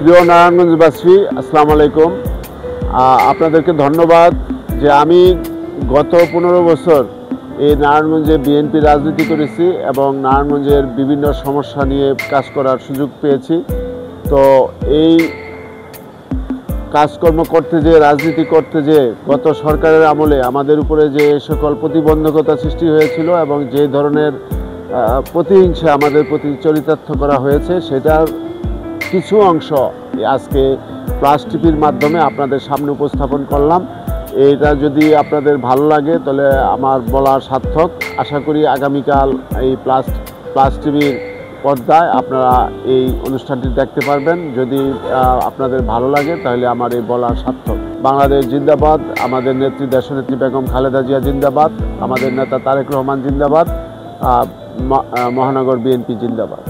প্রিয় নারায়ণগঞ্জবাসী, আসসালামু আলাইকুম। আপনাদেরকে ধন্যবাদ যে আমি গত 15 বছর এই নারায়ণগঞ্জে বিএনপি রাজনীতি করেছি এবং নারায়ণগঞ্জের বিভিন্ন সমস্যা নিয়ে কাজ করার সুযোগ পেয়েছি। তো এই কাজকর্ম করতে যেয়ে, রাজনীতি করতে যেয়ে গত সরকারের আমলে আমাদের উপরে যে সকল প্রতিবন্ধকতা সৃষ্টি হয়েছিল এবং যে ধরনের প্রতিহিংসা আমাদের প্রতি চরিতার্থ করা হয়েছে, সেটার কিছু অংশ আজকে প্লাস টিভির মাধ্যমে আপনাদের সামনে উপস্থাপন করলাম। এটা যদি আপনাদের ভালো লাগে তাহলে আমার বলার সার্থক। আশা করি আগামীকাল এই প্লাস টিভির পর্দায় আপনারা এই অনুষ্ঠানটি দেখতে পারবেন। যদি আপনাদের ভালো লাগে তাহলে আমার এই বলার সার্থক। বাংলাদেশ জিন্দাবাদ, আমাদের নেত্রী দেশনেত্রী বেগম খালেদা জিয়া জিন্দাবাদ, আমাদের নেতা তারেক রহমান জিন্দাবাদ, মহানগর বিএনপি জিন্দাবাদ।